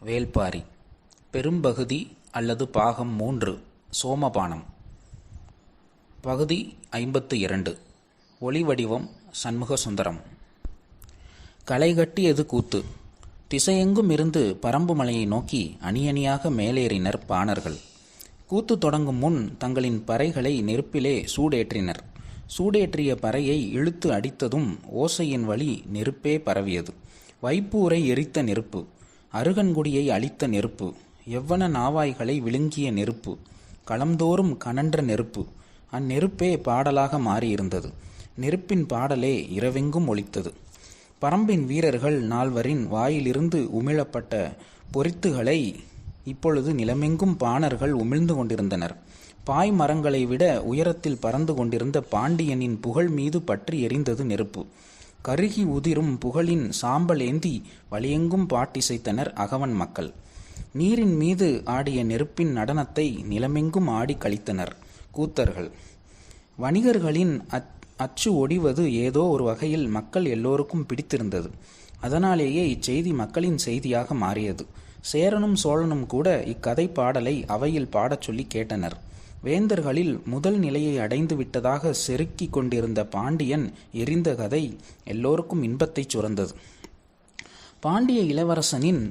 வேள்பாரி. பெரும்பகுதி அல்லது பாகம் 3. சோமபானம். பகுதி 52. ஒளிவடிவம் சண்முகசுந்தரம். களைகட்டியது கூத்து. திசையெங்கும் இருந்து பரம்புமலையை நோக்கி அணியணியாக மேலேறினர் பாணர்கள். கூத்து தொடங்கும் முன் தங்களின் பறைகளை நெருப்பிலே சூடேற்றினர். சூடேற்றிய பறையை இழுத்து அடித்ததும் ஓசையின் வழி நெருப்பே பரவியது. வைப்பூரை எரித்த நெருப்பு, அருகன்குடியை அழித்த நெருப்பு, எவ்வன நாவாய்களை விழுங்கிய நெருப்பு, களம்தோறும் கனன்ற நெருப்பு. அந்நெருப்பே பாடலாக மாறியிருந்தது. நெருப்பின் பாடலே இரவெங்கும் ஒலித்தது. பரம்பின் வீரர்கள் நால்வரின் வாயிலிருந்து உமிழப்பட்ட பொறித்துகளை இப்பொழுது நிலமெங்கும் பாணர்கள் உமிழ்ந்து கொண்டிருந்தனர். பாய் மரங்களை விட உயரத்தில் பறந்து கொண்டிருந்த பாண்டியனின் புகழ் மீது பற்றி எரிந்தது நெருப்பு. கருகி உதிரும் புகழின் சாம்பல் ஏந்தி வழியெங்கும் பாட்டிசைத்தனர் அகவன் மக்கள். நீரின் மீது ஆடிய நெருப்பின் நடனத்தை நிலமெங்கும் ஆடி கழித்தனர் கூத்தர்கள். வணிகர்களின் அச்சு ஒடிவது ஏதோ ஒரு வகையில் மக்கள் எல்லோருக்கும் பிடித்திருந்தது. அதனாலேயே இச்செய்தி மக்களின் செய்தியாக மாறியது. சேரனும் சோழனும் கூட இக்கதை பாடலை அவையில் பாடச் சொல்லி கேட்டனர். வேந்தர்களில் முதல் நிலையை அடைந்து விட்டதாக செருக்கிக் கொண்டிருந்த பாண்டியன் எரிந்த கதை எல்லோருக்கும் இன்பத்தை சுரந்தது. பாண்டிய இளவரசனின்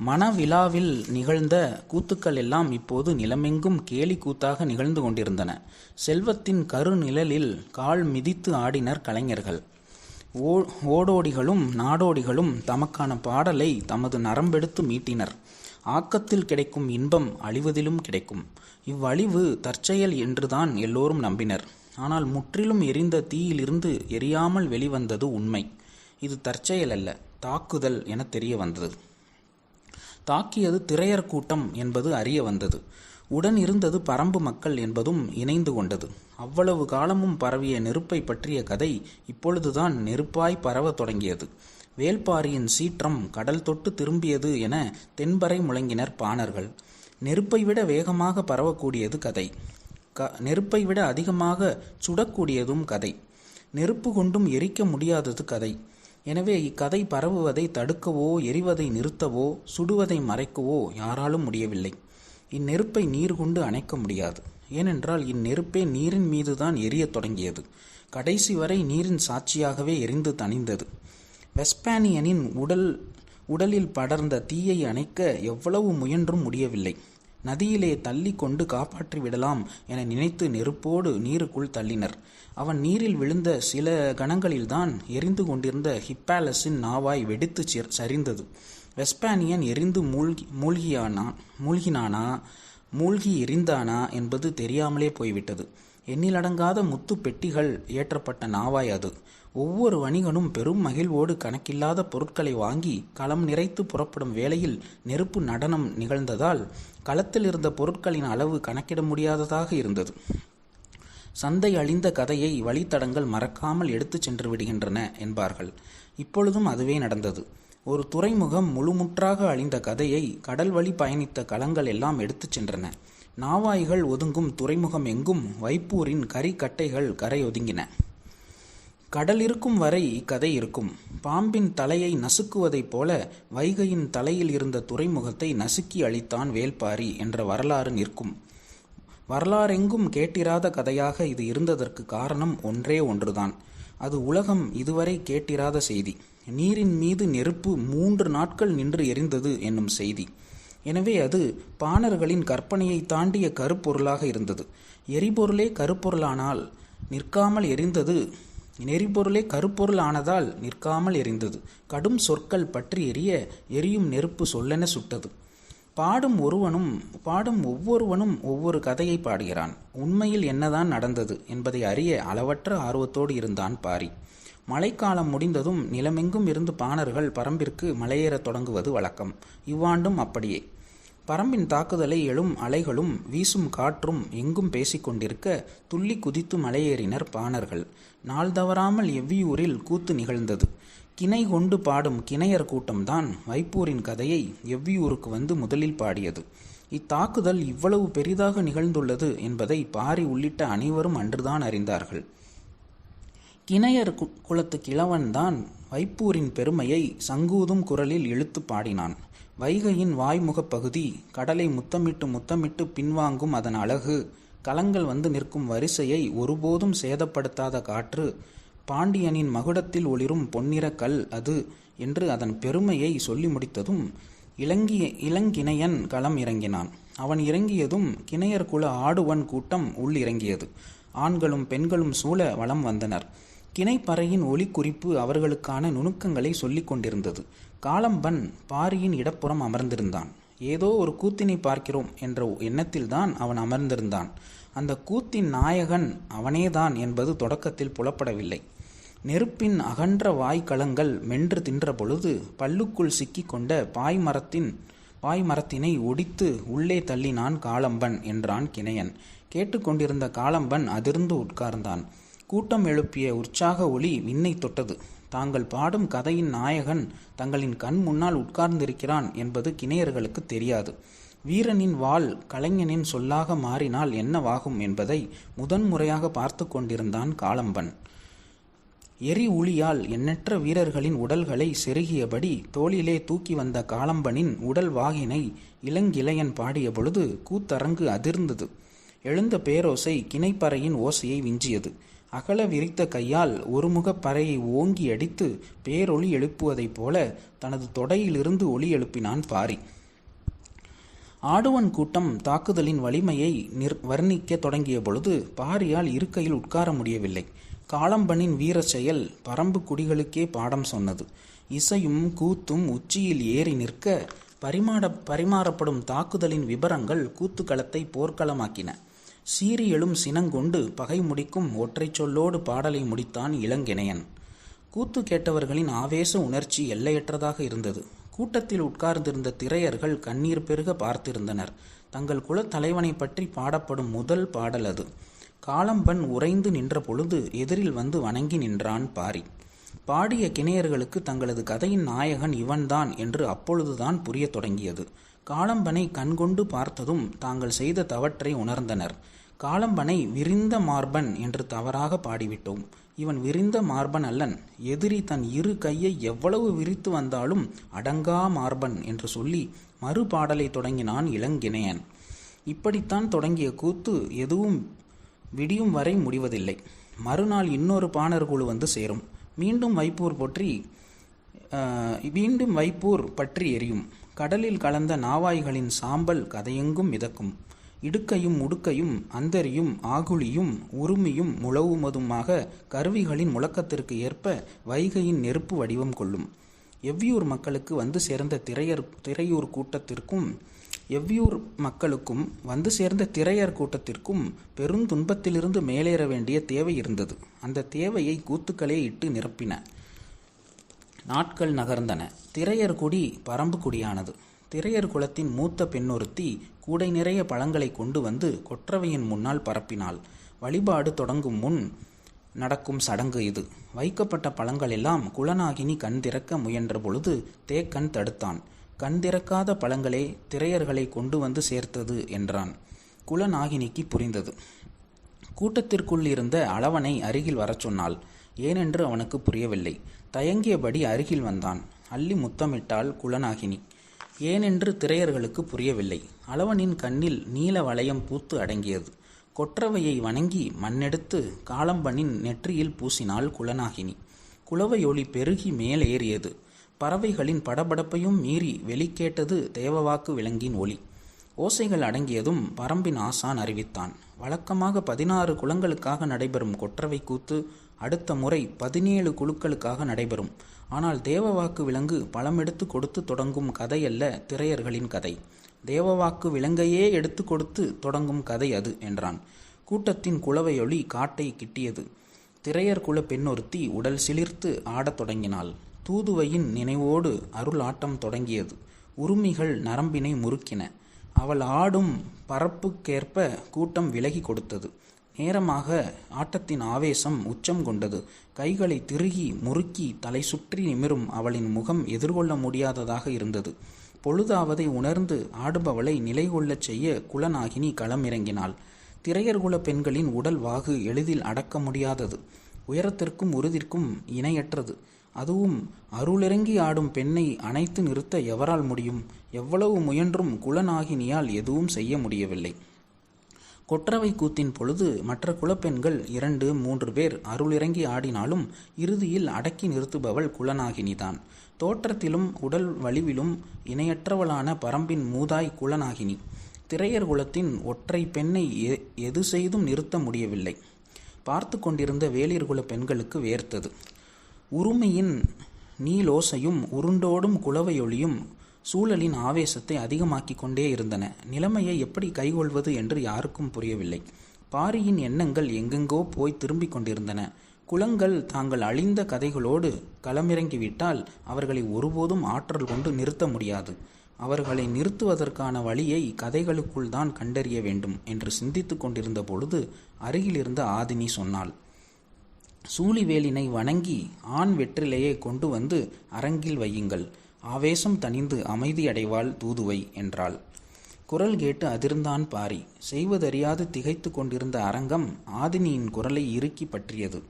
மணவிழாவில் நிகழ்ந்த கூத்துக்கள் எல்லாம் இப்போது நிலமெங்கும் கேலி கூத்தாக நிகழ்ந்து கொண்டிருந்தன. செல்வத்தின் கருநிழலில் கால் மிதித்து ஆடினர் கலைஞர்கள். ஓடோடிகளும் நாடோடிகளும் தமக்கான பாடலை தமது நரம்பெடுத்து மீட்டினர். ஆக்கத்தில் கிடைக்கும் இன்பம் அழிவதிலும் கிடைக்கும். இவ்வழிவு தற்செயல் என்றுதான் எல்லோரும் நம்பினர். ஆனால் முற்றிலும் எரிந்த தீயிலிருந்து எரியாமல் வெளிவந்தது உண்மை. இது தற்செயல் அல்ல, தாக்குதல் என தெரிய வந்தது. தாக்கியது திரையர் கூட்டம் என்பது அறிய வந்தது. உடன் இருந்தது பரம்பு மக்கள் என்பதும் இணைந்து கொண்டது. அவ்வளவு காலமும் பரவிய நெருப்பை பற்றிய கதை இப்பொழுதுதான் நெருப்பாய் பரவ தொடங்கியது. வேள்பாரியின் சீற்றம் கடல் தொட்டு திரும்பியது என தென்பறை முழங்கினர் பாணர்கள். நெருப்பை விட வேகமாக பரவக்கூடியது கதை. நெருப்பை விட அதிகமாக சுடக்கூடியதும் கதை. நெருப்பு கொண்டும் எரிக்க முடியாதது கதை. எனவே இக்கதை பரவுவதை தடுக்கவோ, எரிவதை நிறுத்தவோ, சுடுவதை மறைக்கவோ யாராலும் முடியவில்லை. இந்நெருப்பை நீர் கொண்டு அணைக்க முடியாது. ஏனென்றால் இந்நெருப்பே நீரின் மீதுதான் எரியத் தொடங்கியது. கடைசி வரை நீரின் சாட்சியாகவே எரிந்து தணிந்தது. வெஸ்பானியனின் உடலில் படர்ந்த தீயை அணைக்க எவ்வளவு முயன்றும் முடியவில்லை. நதியிலே தள்ளி கொண்டு காப்பாற்றி விடலாம் என நினைத்து நெருப்போடு நீருக்குள் தள்ளினர். அவன் நீரில் விழுந்த சில கணங்களில்தான் எரிந்து கொண்டிருந்த ஹிப்பாலஸின் நாவாய் வெடித்து சரிந்தது. வெஸ்பானியன் எரிந்து மூழ்கி எரிந்தானா என்பது தெரியாமலே போய்விட்டது. எண்ணிலடங்காத முத்து பெட்டிகள் ஏற்றப்பட்ட நாவாய் அது. ஒவ்வொரு வணிகனும் பெரும் மகிழ்வோடு கணக்கில்லாத பொருட்களை வாங்கி களம் நிறைத்து புறப்படும் வேளையில் நெருப்பு நடனம் நிகழ்ந்ததால் களத்தில் இருந்த பொருட்களின் அளவு கணக்கிட முடியாததாக இருந்தது. சந்தை அழிந்த கதையை வழித்தடங்கள் மறக்காமல் எடுத்துச் சென்று விடுகின்றன என்பார்கள். இப்பொழுதும் அதுவே நடந்தது. ஒரு துறைமுகம் முழுமுற்றாக அழிந்த கதையை கடல் வழி பயணித்த களங்கள் எல்லாம் எடுத்துச் சென்றன. நாவாய்கள் ஒதுங்கும் துறைமுகம் எங்கும் வைப்பூரின் கரிக்கட்டைகள் கரையொதுங்கின. கடல் இருக்கும் வரை இக்கதை இருக்கும். பாம்பின் தலையை நசுக்குவதைப் போல வைகையின் தலையில் இருந்த துறைமுகத்தை நசுக்கி அழித்தான் வேள்பாரி என்ற வரலாறு நிற்கும். வரலாறெங்கும் கேட்டிராத கதையாக இது இருந்ததற்கு காரணம் ஒன்றே ஒன்றுதான். அது உலகம் இதுவரை கேட்டிராத செய்தி. நீரின் மீது நெருப்பு 3 நாட்கள் நின்று எரிந்தது என்னும் செய்தி. எனவே அது பாணர்களின் கற்பனையை தாண்டிய கருப்பொருளாக இருந்தது. எரிபொருளே கருப்பொருளானால் நிற்காமல் எரிந்தது. நெறிபொருளே கருப்பொருள் ஆனதால் நிற்காமல் எரிந்தது. கடும் சொற்கள் பற்றி எரியும் நெருப்பு சொல்லென சுட்டது. பாடும் ஒவ்வொருவனும் ஒவ்வொரு கதையை பாடுகிறான். உண்மையில் என்னதான் நடந்தது என்பதை அறிய அளவற்ற ஆர்வத்தோடு இருந்தான் பாரி. மழைக்காலம் முடிந்ததும் நிலமெங்கும் இருந்து பாணர்கள் பரம்பிற்கு மலையேறத் தொடங்குவது வழக்கம். இவ்வாண்டும் அப்படியே. பரம்பின் தாக்குதலை எழும் அலைகளும் வீசும் காற்றும் எங்கும் பேசிக்கொண்டிருக்க துள்ளி குதித்து மலையேறினர் பாணர்கள். நாள் தவறாமல் எவ்வியூரில் கூத்து நிகழ்ந்தது. கிணை கொண்டு பாடும் கிணையர் கூட்டம்தான் வைப்பூரின் கதையை எவ்வியூருக்கு வந்து முதலில் பாடியது. இத்தாக்குதல் இவ்வளவு பெரிதாக நிகழ்ந்துள்ளது என்பதை பாரி உள்ளிட்ட அனைவரும் அன்றுதான் அறிந்தார்கள். கிணையர் குலத்து கிழவன்தான் வைப்பூரின் பெருமையை சங்கூதும் குரலில் இழுத்து பாடினான். வைகையின் வாய்முகப் பகுதி, கடலை முத்தமிட்டு முத்தமிட்டு பின்வாங்கும் அதன் அழகு, கலங்கள் வந்து நிற்கும் வரிசையை ஒருபோதும் சேதப்படுத்தாத காற்று, பாண்டியனின் மகுடத்தில் ஒளிரும் பொன்னிற கல் அது என்று அதன் பெருமையை சொல்லி முடித்ததும் இளங்கிணையன் களம் இறங்கினான். அவன் இறங்கியதும் கிணையர் குல ஆடுவன் கூட்டம் உள் இறங்கியது. ஆண்களும் பெண்களும் சூழ வலம் வந்தனர். கிணைப்பறையின் ஒலி குறிப்பு அவர்களுக்கான நுணுக்கங்களை சொல்லிக் கொண்டிருந்தது. காளம்பன் பாரியின் இடப்புறம் அமர்ந்திருந்தான். ஏதோ ஒரு கூத்தினை பார்க்கிறோம் என்ற எண்ணத்தில்தான் அவன் அமர்ந்திருந்தான். அந்த கூத்தின் நாயகன் அவனேதான் என்பது தொடக்கத்தில் புலப்படவில்லை. நெருப்பின் அகன்ற வாய்க்களங்கள் மென்று தின்ற பொழுது பல்லுக்குள் சிக்கி கொண்ட பாய்மரத்தினை ஒடித்து உள்ளே தள்ளினான் காளம்பன் என்றான் கிணையன். கேட்டுக்கொண்டிருந்த காளம்பன் அதிர்ந்து உட்கார்ந்தான். கூட்டம் எழுப்பிய உற்சாக ஒளி விண்ணை தொட்டது. தாங்கள் பாடும் கதையின் நாயகன் தங்களின் கண் முன்னால் உட்கார்ந்திருக்கிறான் என்பது கிணையர்களுக்கு தெரியாது. வீரனின் வாள் கலைஞனின் சொல்லாக மாறினால் என்னவாகும் என்பதை முதன்முறையாக பார்த்து கொண்டிருந்தான் காளம்பன். எரி உளியால் எண்ணற்ற வீரர்களின் உடல்களை செருகியபடி தோளிலே தூக்கி வந்த காளம்பனின் உடல் வாகினை இளங்கிளையன் பாடிய பொழுது கூத்தரங்கு அதிர்ந்தது. எழுந்த பேரோசை கிணைப்பறையின் ஓசையை விஞ்சியது. அகல விரித்த கையால் ஒருமுகப் பறையை ஓங்கி அடித்து பேரொளி எழுப்புவதைப் போல தனது தொடையிலிருந்து ஒளி எழுப்பினான் பாரி. ஆடுவன் கூட்டம் தாக்குதலின் வலிமையை வர்ணிக்க தொடங்கிய பொழுது பாரியால் இருக்கையில் உட்கார முடியவில்லை. காளம்பனின் வீர செயல் பரம்பு குடிகளுக்கே பாடம் சொன்னது. இசையும் கூத்தும் உச்சியில் ஏறி நிற்க பரிமாறப்படும் தாக்குதலின் விபரங்கள் கூத்துக்களத்தை போர்க்களமாக்கின. சீறி எழும் சினங்கொண்டு பகை முடிக்கும் ஒற்றை சொல்லோடு பாடலை முடித்தான் இளங்கிணையன். கூத்து கேட்டவர்களின் ஆவேச உணர்ச்சி எல்லையற்றதாக இருந்தது. கூட்டத்தில் உட்கார்ந்திருந்த திரையர்கள் கண்ணீர் பெருக பார்த்திருந்தனர். தங்கள் குலத் தலைவனை பற்றி பாடப்படும் முதல் பாடல் அது. காளம்பன் உறைந்து நின்ற பொழுது எதிரில் வந்து வணங்கி நின்றான் பாரி. பாடிய கிணையர்களுக்கு தங்களது கதையின் நாயகன் இவன்தான் என்று அப்பொழுதுதான் புரிய தொடங்கியது. காளம்பனை கண்கொண்டு பார்த்ததும் தாங்கள் செய்த தவற்றை உணர்ந்தனர். காளம்பனை விரிந்த மார்பன் என்று தவறாக பாடிவிட்டோம். இவன் விரிந்த மார்பன் அல்லன். எதிரி தன் இரு கையை எவ்வளவு விரித்து வந்தாலும் அடங்கா மார்பன் என்று சொல்லி மறுபாடலை தொடங்கினான் இளங்கிணையன். இப்படித்தான் தொடங்கிய கூத்து எதுவும் விடியும் வரை முடிவதில்லை. மறுநாள் இன்னொரு பாணர் குழு வந்து சேரும். மீண்டும் வைப்பூர் பற்றி எரியும். கடலில் கலந்த நாவாய்களின் சாம்பல் கதையெங்கும் மிதக்கும். இடுக்கையும் உடுக்கையும் அந்தரியும் ஆகுளியும் உருமியும் முழவுமதுமாக கருவிகளின் முழக்கத்திற்கு ஏற்ப வைகையின் நெருப்பு வடிவம் கொள்ளும். எவ்வியூர் மக்களுக்கு வந்து சேர்ந்த திரையர் கூட்டத்திற்கும் பெருந்துன்பத்திலிருந்து மேலேற வேண்டிய தேவை இருந்தது. அந்த தேவையை கூத்துக்களே இட்டு நிரப்பின. நாட்கள் நகர்ந்தன. திரையர் குடி பரம்பு குடியானது. திரையர் குலத்தின் மூத்த பெண்ணொருத்தி கூடை நிறைய பழங்களை கொண்டு வந்து கொற்றவையின் முன்னால் பரப்பினாள். வழிபாடு தொடங்கும் முன் நடக்கும் சடங்கு இது. வைக்கப்பட்ட பழங்களெல்லாம் குலநாகினி கண் திறக்க முயன்ற பொழுது தேக்கன் தடுத்தான். கண் திறக்காத பழங்களே திரையர்களை கொண்டு வந்து சேர்த்தது என்றான். குலநாகினிக்கு புரிந்தது. கூட்டத்திற்குள் இருந்த அளவனை அருகில் வரச் சொன்னாள். ஏனென்று அவனுக்கு புரியவில்லை. தயங்கியபடி அருகில் வந்தான். அள்ளி முத்தமிட்டாள் குலநாகினி. ஏனென்று திரையர்களுக்கு புரியவில்லை. அளவனின் கண்ணில் நீல வளையம் பூத்து அடங்கியது. கொற்றவையை வணங்கி மண்ணெடுத்து காளம்பனின் நெற்றியில் பூசினாள் குலநாகினி. குலவையொளி பெருகி மேலேறியது. பறவைகளின் படபடப்பையும் மீறி வெளிக்கேட்டது தேவவாக்கு விலங்கின் ஒளி. ஓசைகள் அடங்கியதும் பரம்பின் ஆசான் அறிவித்தான். வழக்கமாக 16 குலங்களுக்காக நடைபெறும் கொற்றவை கூத்து அடுத்த முறை 17 குழுக்களுக்காக நடைபெறும். ஆனால் தேவவாக்கு விலங்கு பழமெடுத்து கொடுத்து தொடங்கும் கதையல்ல திரையர்களின் கதை. தேவவாக்கு விலங்கையே எடுத்து கொடுத்து தொடங்கும் கதை அது என்றான். கூட்டத்தின் குலவையொளி காட்டை கிட்டியது. திரையர் குல பெண்ணொருத்தி உடல் சிலிர்த்து ஆடத் தொடங்கினாள். தூதுவையின் நினைவோடு அருள் ஆட்டம் தொடங்கியது. உருமிகள் நரம்பினை முறுக்கின. அவள் ஆடும் பரப்புக்கேற்ப கூட்டம் விலகி கொடுத்தது. நேரமாக ஆட்டத்தின் ஆவேசம் உச்சம் கொண்டது. கைகளை திருகி முறுக்கி தலை சுற்றி நிமிரும் அவளின் முகம் எதிர்கொள்ள முடியாததாக இருந்தது. பொழுதாவதை உணர்ந்து ஆடுபவளை நிலை கொள்ளச் செய்ய குலநாகினி களமிறங்கினாள். திரையர்குல பெண்களின் உடல் வாகு எளிதில் அடக்க முடியாதது. உயரத்திற்கும் உறுதிக்கும் இணையற்றது. அதுவும் அருளிறங்கி ஆடும் பெண்ணை அணைத்து நிறுத்த எவரால் முடியும்? எவ்வளவு முயன்றும் குலநாகினியால் எதுவும் செய்ய முடியவில்லை. கொற்றவை கூத்தின் பொழுது மற்ற குலப்பெண்கள் 2, 3 பேர் அருளிறங்கி ஆடினாலும் இறுதியில் அடக்கி நிறுத்துபவள் குலநாகினிதான். தோற்றத்திலும் உடல் வலிவிலும் இணையற்றவளான பரம்பின் மூதாய் குலநாகினி. திரையர் குலத்தின் ஒற்றை பெண்ணை எது செய்தும் நிறுத்த முடியவில்லை. பார்த்து கொண்டிருந்த வேளிர்குல பெண்களுக்கு வேர்த்தது. உறுமையின் நீலோசையும் உருண்டோடும் குலவையொலியும் சூழலின் ஆவேசத்தை அதிகமாக்கி கொண்டே இருந்தன. நிலைமையை எப்படி கைகொள்வது என்று யாருக்கும் புரியவில்லை. பாரியின் எண்ணங்கள் எங்கெங்கோ போய் திரும்பிக் கொண்டிருந்தன. குலங்கள் தாங்கள் அழிந்த கதைகளோடு களமிறங்கிவிட்டால் அவர்களை ஒருபோதும் ஆற்றல் கொண்டு நிறுத்த முடியாது. அவர்களை நிறுத்துவதற்கான வழியை கதைகளுக்குள் தான் கண்டறிய வேண்டும் என்று சிந்தித்து கொண்டிருந்த பொழுது அருகிலிருந்த ஆதினி சொன்னாள். சூழிவேலினை வணங்கி ஆண் வெற்றிலையை கொண்டு வந்து அரங்கில் வையுங்கள். ஆவேசம் தணிந்து அமைதியடைவாள் தூதுவை என்றாள். குரல் கேட்டு அதிர்ந்தான் பாரி. செய்வதறியாது திகைத்து கொண்டிருந்த அரங்கம் ஆதினியின் குரலை இறுக்கி பற்றியது.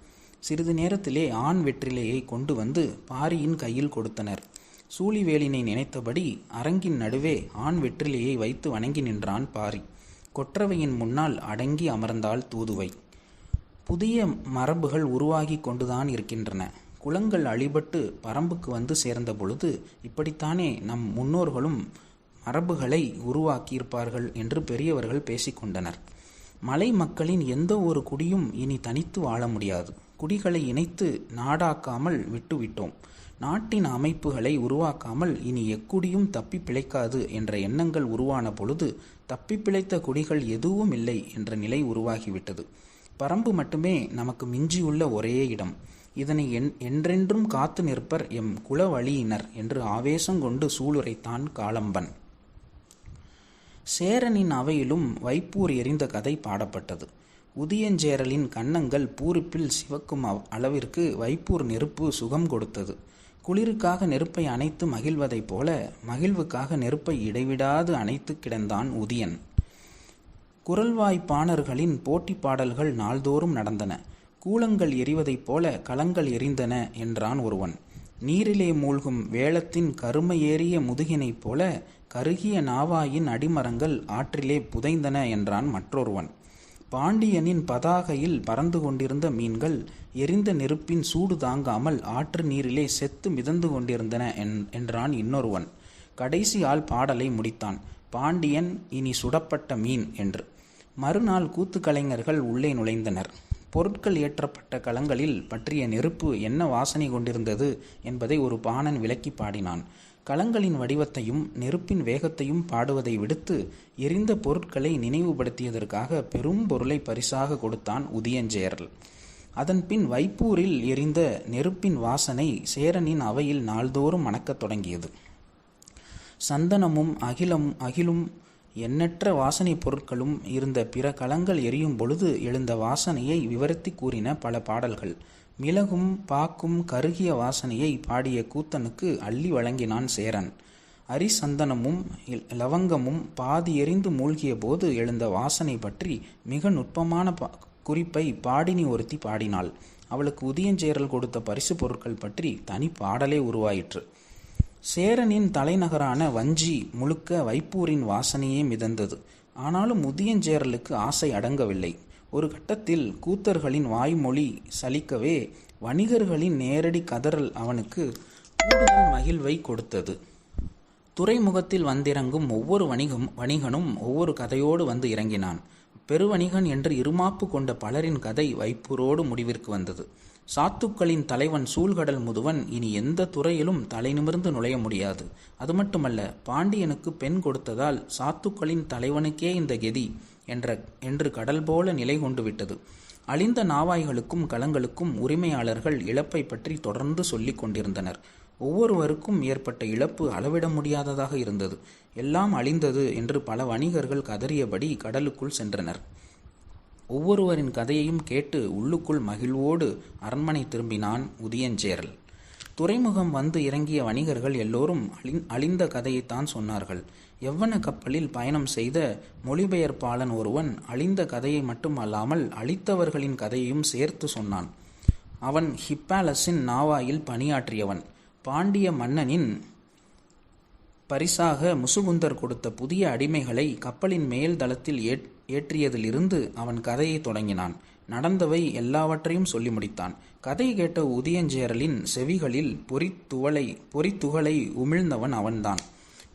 சிறிது நேரத்திலே ஆண் வெற்றிலையை கொண்டு வந்து பாரியின் கையில் கொடுத்தனர். சூழிவேலினை நினைத்தபடி அரங்கின் நடுவே ஆண் வெற்றிலையை வைத்து வணங்கி நின்றான் பாரி. கொற்றவையின் முன்னால் அடங்கி அமர்ந்தாள் தூதுவை. புதிய மரபுகள் உருவாகி கொண்டுதான் இருக்கின்றன. குலங்கள் அழிபட்டு பரம்புக்கு வந்து சேர்ந்த பொழுது இப்படித்தானே நம் முன்னோர்களும் மரபுகளை உருவாக்கியிருப்பார்கள் என்று பெரியவர்கள் பேசிக்கொண்டனர். மலை மக்களின் எந்த ஒரு குடியும் இனி தனித்து வாழ முடியாது. குடிகளை இணைத்து நாடாக்காமல் விட்டுவிட்டோம். நாட்டின் அமைப்புகளை உருவாக்காமல் இனி எக்குடியும் தப்பி பிழைக்காது என்ற எண்ணங்கள் உருவான பொழுது தப்பி பிழைத்த குடிகள் எதுவும் இல்லை என்ற நிலை உருவாகிவிட்டது. பரம்பு மட்டுமே நமக்கு மிஞ்சியுள்ள ஒரே இடம். இதனை என்றென்றும் காத்து நிற்பர் எம் குலவழியினர் என்று ஆவேசங்கொண்டு சூளுரைத்தான் காளம்பன். சேரனின் அவையிலும் வைப்பூர் எரிந்த கதை பாடப்பட்டது. உதியஞ்சேரலின் கன்னங்கள் பூரிப்பில் சிவக்கும் அளவிற்கு வைப்பூர் நெருப்பு சுகம் கொடுத்தது. குளிருக்காக நெருப்பை அணைத்து மகிழ்வதைப் போல மகிழ்வுக்காக நெருப்பை இடைவிடாது அணைத்து கிடந்தான் உதியன். குரல்வாய்ப்பாணர்களின் போட்டி பாடல்கள் நாள்தோறும் நடந்தன. கூலங்கள் எரிவதைப் போல களங்கள் எரிந்தன என்றான் ஒருவன். நீரிலே மூழ்கும் வேளத்தின் கருமை ஏறிய முதுகினைப் போல கருகிய நாவாயின் அடிமரங்கள் ஆற்றிலே புதைந்தன என்றான் மற்றொருவன். பாண்டியனின் பதாகையில் பறந்து கொண்டிருந்த மீன்கள் எரிந்த நெருப்பின் சூடு தாங்காமல் ஆற்று நீரிலே செத்து மிதந்து கொண்டிருந்தன என்றான் இன்னொருவன். கடைசி ஆள் பாடலை முடித்தான். பாண்டியன் இனி சுடப்பட்ட மீன் என்று. மறுநாள் கூத்து கலைஞர்கள் உள்ளே நுழைந்தனர். பொருட்கள் ஏற்றப்பட்ட களங்களில் பற்றிய நெருப்பு என்ன வாசனை கொண்டிருந்தது என்பதை ஒரு பாணன் விளக்கி பாடினான். களங்களின் வடிவத்தையும் நெருப்பின் வேகத்தையும் பாடுவதை விடுத்து எரிந்த பொருட்களை நினைவுபடுத்தியதற்காக பெரும் பொருளை பரிசாக கொடுத்தான் உதியஞ்சேரல். அதன் பின் வைப்பூரில் எரிந்த நெருப்பின் வாசனை சேரனின் அவையில் நாள்தோறும் மணக்கத் தொடங்கியது. சந்தனமும் அகிலும் எண்ணற்ற வாசனை பொருட்களும் இருந்த பிற களங்கள் எரியும் பொழுது எழுந்த வாசனையை விவரித்து கூறின பல பாடல்கள். மிளகும் பாக்கும் கருகிய வாசனையை பாடிய கூத்தனுக்கு அள்ளி வழங்கினான் சேரன். அரிசந்தனமும் லவங்கமும் பாதி எரிந்து மூழ்கிய போது எழுந்த வாசனை பற்றி மிக நுட்பமான குறிப்பை பாடினி ஒருத்தி பாடினாள். அவளுக்கு உதியஞ்சேரல் கொடுத்த பரிசு பொருட்கள் பற்றி தனி பாடலே உருவாயிற்று. சேரனின் தலைநகரான வஞ்சி முழுக்க வைப்பூரின் வாசனையே மிதந்தது. ஆனாலும் உதியஞ்சேரலுக்கு ஆசை அடங்கவில்லை. ஒரு கட்டத்தில் கூத்தர்களின் வாய்மொழி சலிக்கவே வணிகர்களின் நேரடி கதறல் அவனுக்கு கூடுதல் மகிழ்வை கொடுத்தது. துறைமுகத்தில் வந்திறங்கும் ஒவ்வொரு வணிகனும் ஒவ்வொரு கதையோடு வந்து இறங்கினான். பெருவணிகன் என்று இருமாப்பு கொண்ட பலரின் கதை வைப்பூரோடு முடிவிற்கு வந்தது. சாத்துக்களின் தலைவன் சூழ்கடல் முதுவன் இனி எந்த துறையிலும் தலை நிமிர்ந்து நுழைய முடியாது. அது மட்டுமல்ல, பாண்டியனுக்கு பெண் கொடுத்ததால் சாத்துக்களின் தலைவனுக்கே இந்த கெதி என்று கடல் போல நிலை கொண்டு விட்டது. அழிந்த நாவாய்களுக்கும் களங்களுக்கும் உரிமையாளர்கள் இழப்பை பற்றி தொடர்ந்து சொல்லிக் கொண்டிருந்தனர். ஒவ்வொருவருக்கும் ஏற்பட்ட இழப்பு அளவிட முடியாததாக இருந்தது. எல்லாம் அழிந்தது என்று பல வணிகர்கள் கதறியபடி கடலுக்குள் சென்றனர். ஒவ்வொருவரின் கதையையும் கேட்டு உள்ளுக்குள் மகிழ்வோடு அரண்மனை திரும்பினான் உதியஞ்சேரல். துறைமுகம் வந்து இறங்கிய வணிகர்கள் எல்லோரும் அழிந்த கதையைத்தான் சொன்னார்கள். எவ்வன கப்பலில் பயணம் செய்த மொழிபெயர்ப்பாளன் ஒருவன் அழிந்த கதையை மட்டும் அல்லாமல் அழித்தவர்களின் கதையையும் சேர்த்து சொன்னான். அவன் ஹிப்பாலஸின் நாவாயில் பணியாற்றியவன். பாண்டிய மன்னனின் பரிசாக முசுகுந்தர் கொடுத்த புதிய அடிமைகளை கப்பலின் மேல் தளத்தில் ஏற்றியதிலிருந்து அவன் கதையை தொடங்கினான். நடந்தவை எல்லாவற்றையும் சொல்லி முடித்தான். கதை கேட்ட உதியஞ்சேரலின் செவிகளில் பொறித்துகளை உமிழ்ந்தவன் அவன்தான்.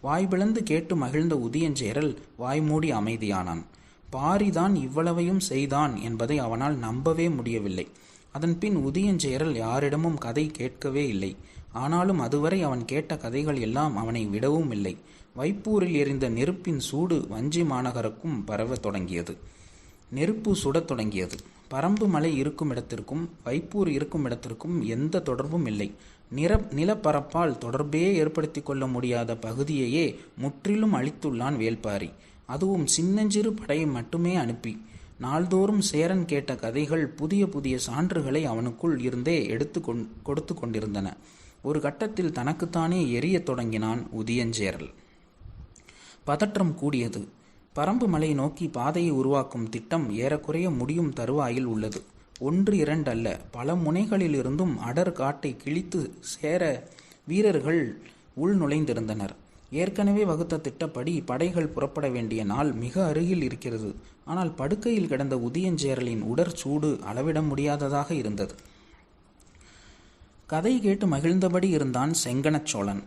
வாய்பிளந்து கேட்டு மகிழ்ந்த உதியஞ்சேரல் வாய்மூடி அமைதியானான். பாரிதான் இவ்வளவையும் செய்தான் என்பதை அவனால் நம்பவே முடியவில்லை. அதன்பின் உதியஞ்சேரல் யாரிடமும் கதை கேட்கவே இல்லை. ஆனாலும் அதுவரை அவன் கேட்ட கதைகள் எல்லாம் அவனை விடவும் இல்லை. வைப்பூரில் எரிந்த நெருப்பின் சூடு வஞ்சி மாநகருக்கும் பரவ தொடங்கியது. நெருப்பு சுடத் தொடங்கியது. பரம்பு மலை இருக்கும் இடத்திற்கும் வைப்பூர் இருக்கும் இடத்திற்கும் எந்த தொடர்பும் இல்லை. நிலப்பரப்பால் தொடர்பே ஏற்படுத்தி கொள்ள முடியாத பகுதியையே முற்றிலும் அழித்துள்ளான் வேள்பாரி. அதுவும் சின்னஞ்சிறு படையை மட்டுமே அனுப்பி. நாள்தோறும் சேரன் கேட்ட கதைகள் புதிய புதிய சான்றுகளை அவனுக்குள் இருந்தே கொடுத்து கொண்டிருந்தன. ஒரு கட்டத்தில் தனக்குத்தானே எரியத் தொடங்கினான் உதியஞ்சேரல். பதற்றம் கூடியது. பரம்பு மலை நோக்கி பாதையை உருவாக்கும் திட்டம் ஏறக்குறைய முடியும் தருவாயில் உள்ளது. 1-2 அல்ல, பல முனைகளிலிருந்தும் அடர் காட்டை கிழித்து சேர வீரர்கள் உள் நுழைந்திருந்தனர். ஏற்கனவே வகுத்த திட்டப்படி படைகள் புறப்பட வேண்டிய நாள் மிக அருகில் இருக்கிறது. ஆனால் படுக்கையில் கிடந்த உதியஞ்சேரலின் உடற்சூடு அளவிட முடியாததாக இருந்தது. கதை கேட்டு மகிழ்ந்தபடி இருந்தான் செங்கணச் சோழன்.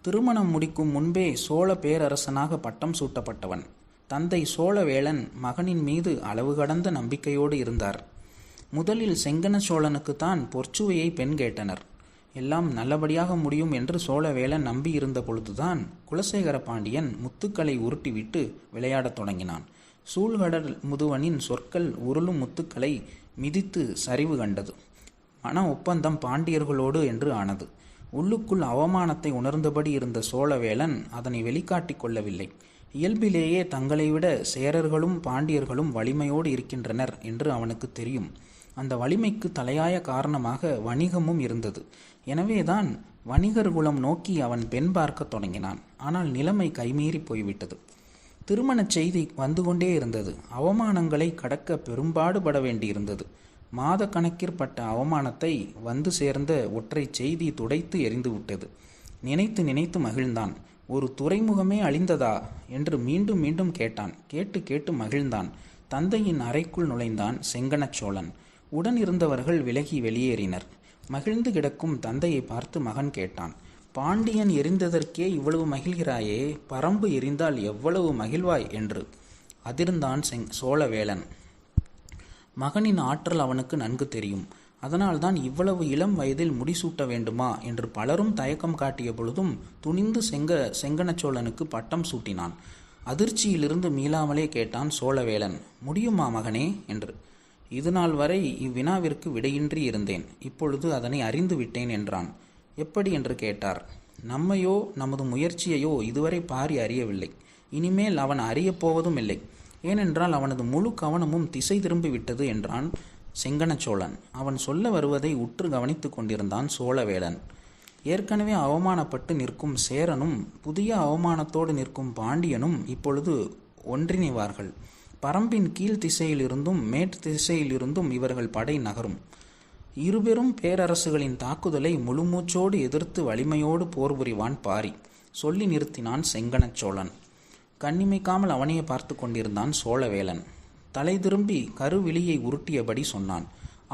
திருமணம் முடிக்கும் முன்பே சோழ பேரரசனாக பட்டம் சூட்டப்பட்டவன். தந்தை சோழவேளன் மகனின் மீது அளவு கடந்த நம்பிக்கையோடு இருந்தார். முதலில் செங்கணச் சோழனுக்குத்தான் பொற்சுவையை பெண் கேட்டனர். எல்லாம் நல்லபடியாக முடியும் என்று சோழவேளன் நம்பியிருந்த பொழுதுதான் குலசேகர பாண்டியன் முத்துக்களை உருட்டிவிட்டு விளையாடத் தொடங்கினான். சூழ்கடல் முதுவனின் சொற்கள் உருளும் முத்துக்களை மிதித்து சரிவு கண்டது. மன ஒப்பந்தம் பாண்டியர்களோடு என்று ஆனது. உள்ளுக்குள் அவமானத்தை உணர்ந்தபடி இருந்த சோழவேளன் அதனை வெளிக்காட்டிக் கொள்ளவில்லை. இயல்பிலேயே தங்களை விட சேரர்களும் பாண்டியர்களும் வலிமையோடு இருக்கின்றனர் என்று அவனுக்கு தெரியும். அந்த வலிமைக்கு தலையாய காரணமாக வணிகமும் இருந்தது. எனவேதான் வணிகர் குலம் நோக்கி அவன் பெண் பார்க்க தொடங்கினான். ஆனால் நிலைமை கைமீறி போய்விட்டது. திருமணச் செய்தி வந்து கொண்டே இருந்தது. அவமானங்களை கடக்க பெரும்பாடுபட வேண்டியிருந்தது. மாத கணக்கிற்பட்ட அவமானத்தை வந்து சேர்ந்த ஒற்றை செய்தி துடைத்து எரிந்துவிட்டது. நினைத்து நினைத்து மகிழ்ந்தான். ஒரு துறைமுகமே அழிந்ததா என்று மீண்டும் மீண்டும் கேட்டான். கேட்டு கேட்டு மகிழ்ந்தான். தந்தையின் அறைக்குள் நுழைந்தான் செங்கணச் சோழன். உடன் இருந்தவர்கள் விலகி வெளியேறினர். மகிழ்ந்து கிடக்கும் தந்தையை பார்த்து மகன் கேட்டான், பாண்டியன் எரிந்ததற்கே இவ்வளவு மகிழ்கிறாயே, பரம்பு எரிந்தால் எவ்வளவு மகிழ்வாய் என்று. அதிர்ந்தான் சோழவேளன். மகனின் ஆற்றல் அவனுக்கு நன்கு தெரியும். அதனால்தான் இவ்வளவு இளம் வயதில் முடிசூட்ட வேண்டுமா என்று பலரும் தயக்கம் காட்டிய பொழுதும் துணிந்து செங்கணச் சோழனுக்கு பட்டம் சூட்டினான். அதிர்ச்சியிலிருந்து மீளாமலே கேட்டான் சோழவேளன், முடியுமா மகனே என்று. இதுநாள் வரை இவ்வினாவிற்கு விடையின்றி இருந்தேன். இப்பொழுது அதனை அறிந்து விட்டேன் என்றான். எப்படி என்று கேட்டார். நம்மையோ நமது முயற்சியையோ இதுவரை பாரி அறியவில்லை. இனிமேல் அவன் அறியப் போவதும் இல்லை. ஏனென்றால் அவனது முழு கவனமும் திசை திரும்பி விட்டது என்றான் செங்கணச் சோழன். அவன் சொல்ல வருவதை உற்று கவனித்து கொண்டிருந்தான் சோழவேளன். ஏற்கனவே அவமானப்பட்டு நிற்கும் சேரனும் புதிய அவமானத்தோடு நிற்கும் பாண்டியனும் இப்பொழுது ஒன்றிணைவார்கள். பரம்பின் கீழ் திசையிலிருந்தும் மேற்கு திசையிலிருந்தும் இவர்கள் படை நகரும். இருபெரும் பேரரசுகளின் தாக்குதலை முழுமூச்சோடு எதிர்த்து வலிமையோடு போர் புரிவான் பாரி. சொல்லி நிறுத்தினான் செங்கணச் சோழன். கண்ணிமைக்காமல் அவனையே பார்த்து கொண்டிருந்தான் சோழவேளன். தலை திரும்பி கருவிழியை உருட்டியபடி சொன்னான்,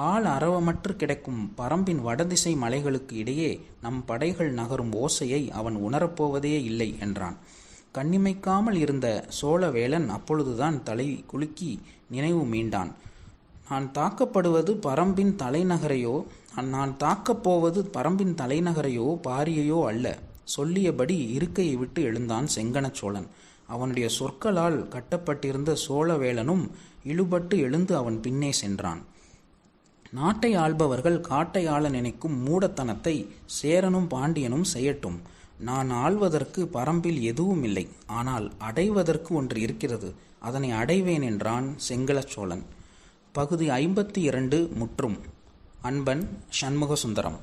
ஆள் அரவமற்று கிடக்கும் பரம்பின் வடதிசை மலைகளுக்கு இடையே நம் படைகள் நகரும் ஓசையை அவன் உணரப்போவதே இல்லை என்றான். கண்ணிமைக்காமல் இருந்த சோழவேளன் அப்பொழுதுதான் தலை குலுக்கி நினைவு மீண்டான். நான் தாக்கப்படுவது பரம்பின் தலைநகரையோ பாரியையோ அல்ல. சொல்லியபடி இருக்கையை விட்டு எழுந்தான் செங்கணச் சோழன். அவனுடைய சொற்களால் கட்டப்பட்டிருந்த சோழவேளனும் இழுபட்டு எழுந்து அவன் பின்னே சென்றான். நாட்டை ஆள்பவர்கள் காட்டை ஆள நினைக்கும் மூடத்தனத்தை சேரனும் பாண்டியனும் செய்யட்டும். நான் ஆள்வதற்கு பரம்பில் எதுவும் இல்லை. ஆனால் அடைவதற்கு ஒன்று இருக்கிறது. அதனை அடைவேன் என்றான் செங்கணச் சோழன். பகுதி 52 முற்றும். அன்பன் சண்முக சுந்தரம்.